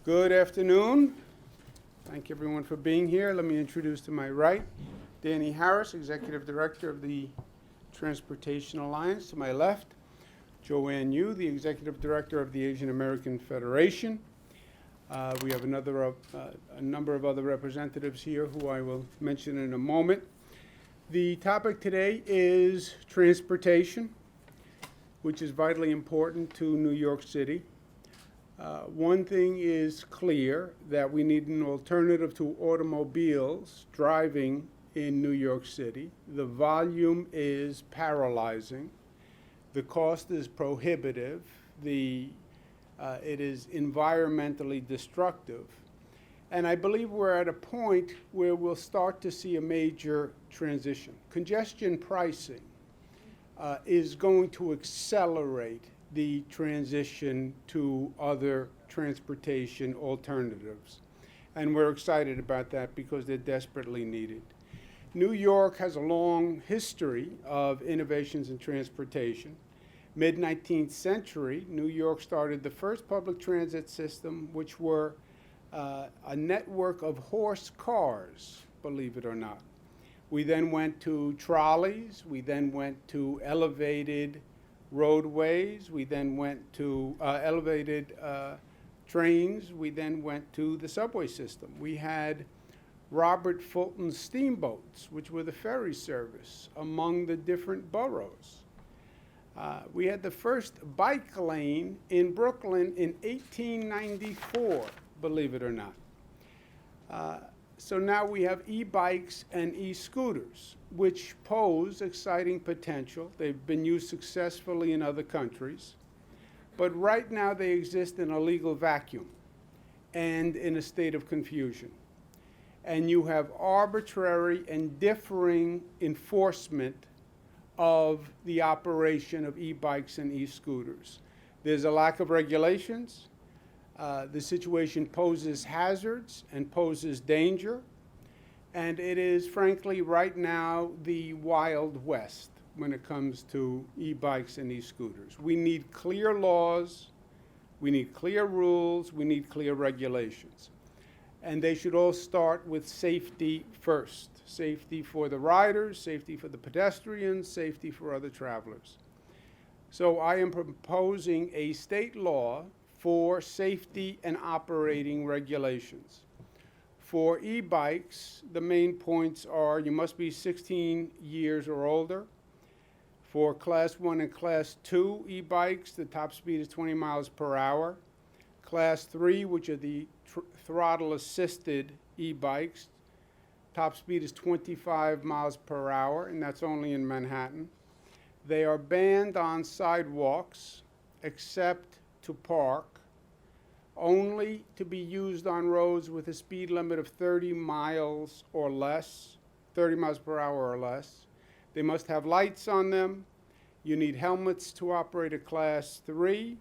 Good afternoon. Thank you everyone for being here. Let me introduce to my right, Danny Harris, Executive Director of the Transportation Alliance. To my left, Joanne Yu, the Executive Director of the Asian American Federation. We have a number of other representatives here who I will mention in a moment. The topic today is transportation, which is vitally important to New York City. One thing is clear, that we need an alternative to automobiles driving in New York City. The volume is paralyzing. The cost is prohibitive. It is environmentally destructive. And I believe we're at a point where we'll start to see a major transition. Congestion pricing is going to accelerate the transition to other transportation alternatives. And we're excited about that because they're desperately needed. New York has a long history of innovations in transportation. Mid-19th century, New York started the first public transit system, which were a network of horse cars, believe it or not. We then went to trolleys. We then went to elevated roadways. We then went to elevated trains. We then went to the subway system. We had Robert Fulton's steamboats, which were the ferry service among the different boroughs. We had the first bike lane in Brooklyn in 1894, believe it or not. So now we have e-bikes and e-scooters, which pose exciting potential. They've been used successfully in other countries. But right now they exist in a legal vacuum and in a state of confusion. And you have arbitrary and differing enforcement of the operation of e-bikes and e-scooters. There's a lack of regulations. The situation poses hazards and poses danger. And it is, frankly, right now, the Wild West when it comes to e-bikes and e-scooters. We need clear laws. We need clear rules. We need clear regulations. And they should all start with safety first. Safety for the riders, safety for the pedestrians, safety for other travelers. So I am proposing a state law for safety and operating regulations. For e-bikes, the main points are you must be 16 years or older. For Class 1 and Class 2 e-bikes, the top speed is 20 miles per hour. Class 3, which are the throttle-assisted e-bikes, top speed is 25 miles per hour, and that's only in Manhattan. They are banned on sidewalks, except to park, only to be used on roads with a speed limit of 30 miles or less, 30 miles per hour or less. They must have lights on them. You need helmets to operate a Class 3,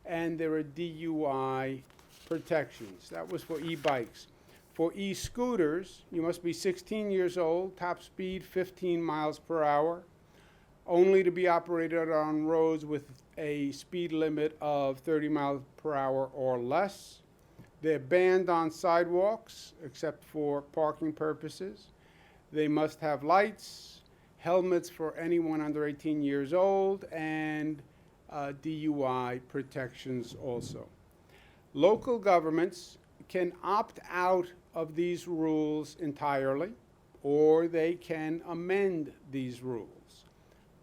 and there are DUI protections. That was for e-bikes. For e-scooters, you must be 16 years old, top speed 15 miles per hour, only to be operated on roads with a speed limit of 30 miles per hour or less. They're banned on sidewalks, except for parking purposes. They must have lights, helmets for anyone under 18 years old, and DUI protections also. Local governments can opt out of these rules entirely, or they can amend these rules.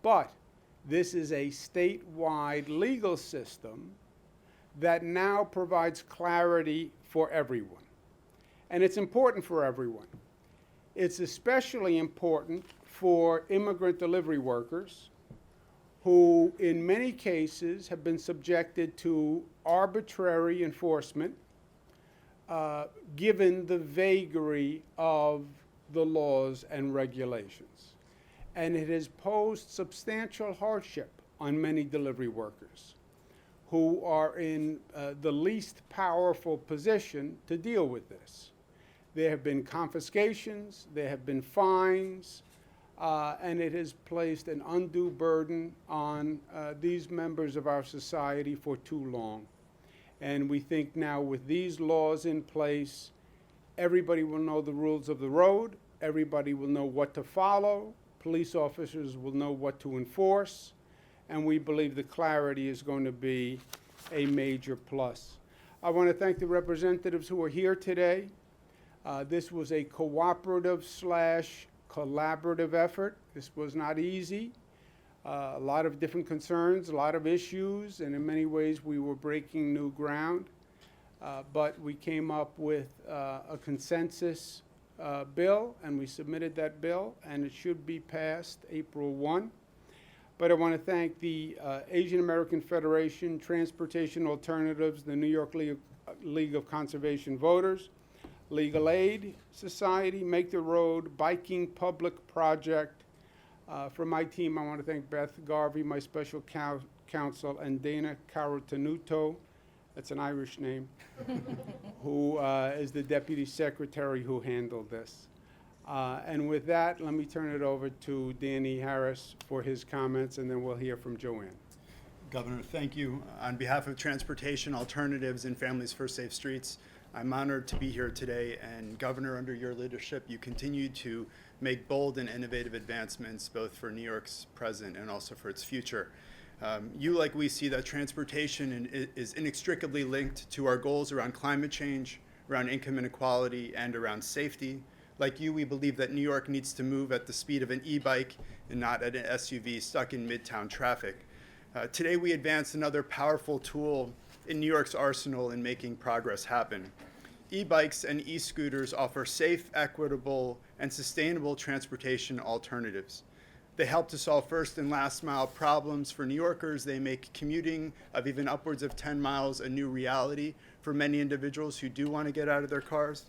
But this is a statewide legal system that now provides clarity for everyone. And it's important for everyone. It's especially important for immigrant delivery workers who, in many cases, have been subjected to arbitrary enforcement given the vagary of the laws and regulations. And it has posed substantial hardship on many delivery workers who are in the least powerful position to deal with this. There have been confiscations, there have been fines, and it has placed an undue burden on these members of our society for too long. And we think now with these laws in place, everybody will know the rules of the road, everybody will know what to follow, police officers will know what to enforce, and we believe the clarity is going to be a major plus. I want to thank the representatives who are here today. This was a cooperative / collaborative effort. This was not easy. A lot of different concerns, a lot of issues, and in many ways we were breaking new ground. But we came up with a consensus bill, and we submitted that bill, and it should be passed April 1. But I want to thank the Asian American Federation, Transportation Alternatives, the New York League of Conservation Voters, Legal Aid Society, Make the Road, Biking Public Project. For my team, I want to thank Beth Garvey, my special counsel, and Dana Carotenuto, that's an Irish name, who is the deputy secretary who handled this. And with that, let me turn it over to Danny Harris for his comments, and then we'll hear from Joanne. Governor, thank you. On behalf of Transportation Alternatives and Families for Safe Streets, I'm honored to be here today. And Governor, under your leadership, you continue to make bold and innovative advancements both for New York's present and also for its future. You, like we, see that transportation is inextricably linked to our goals around climate change, around income inequality, and around safety. Like you, we believe that New York needs to move at the speed of an e-bike and not at an SUV stuck in midtown traffic. Today, we advanced another powerful tool in New York's arsenal in making progress happen. E-bikes and e-scooters offer safe, equitable, and sustainable transportation alternatives. They help to solve first and last mile problems for New Yorkers. They make commuting of even upwards of 10 miles a new reality for many individuals who do want to get out of their cars.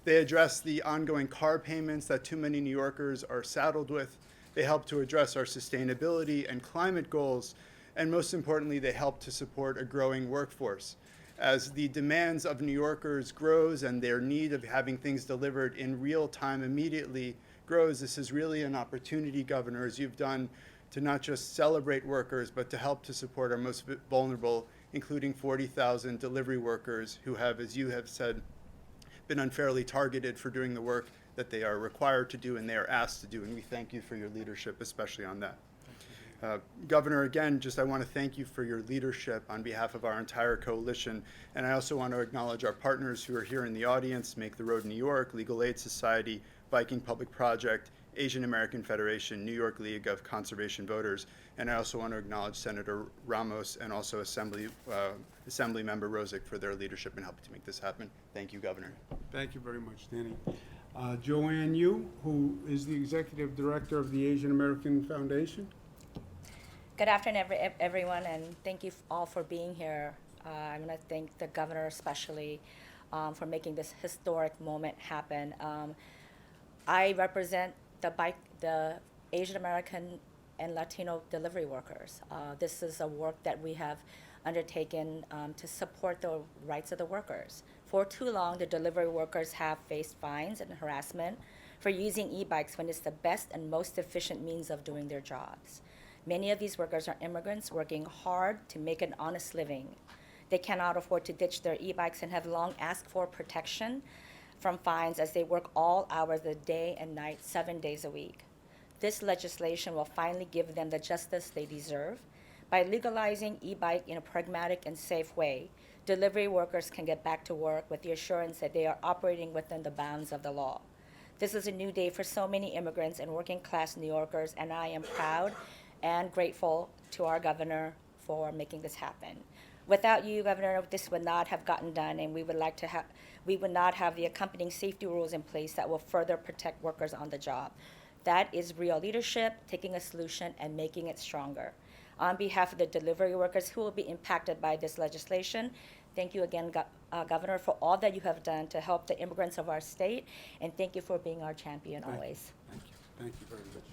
They address the ongoing car payments that too many New Yorkers are saddled with. They help to address our sustainability and climate goals. And most importantly, they help to support a growing workforce. As the demands of New Yorkers grows and their need of having things delivered in real time immediately grows, this is really an opportunity, Governor, as you've done, to not just celebrate workers, but to help to support our most vulnerable, including 40,000 delivery workers who have, as you have said, been unfairly targeted for doing the work that they are required to do and they are asked to do. And we thank you for your leadership, especially on that. Governor, again, I want to thank you for your leadership on behalf of our entire coalition. And I also want to acknowledge our partners who are here in the audience: Make the Road New York, Legal Aid Society, Biking Public Project, Asian American Federation, New York League of Conservation Voters. And I also want to acknowledge Senator Ramos and also Assembly Member Rosick for their leadership in helping to make this happen. Thank you, Governor. Thank you very much, Danny. Joanne Yu, who is the Executive Director of the Asian American Foundation. Good afternoon, everyone, and thank you all for being here. I'm going to thank the governor especially for making this historic moment happen. I represent the Asian American and Latino delivery workers. This is a work that we have undertaken to support the rights of the workers. For too long, the delivery workers have faced fines and harassment for using e-bikes when it's the best and most efficient means of doing their jobs. Many of these workers are immigrants working hard to make an honest living. They cannot afford to ditch their e-bikes and have long asked for protection from fines as they work all hours of the day and night, 7 days a week. This legislation will finally give them the justice they deserve. By legalizing e-bike in a pragmatic and safe way, delivery workers can get back to work with the assurance that they are operating within the bounds of the law. This is a new day for so many immigrants and working class New Yorkers, and I am proud and grateful to our governor for making this happen. Without you, Governor, this would not have gotten done, and we would not have the accompanying safety rules in place that will further protect workers on the job. That is real leadership, taking a solution and making it stronger. On behalf of the delivery workers who will be impacted by this legislation, thank you again, Governor, for all that you have done to help the immigrants of our state, and thank you for being our champion always. Thank you. Thank you very much.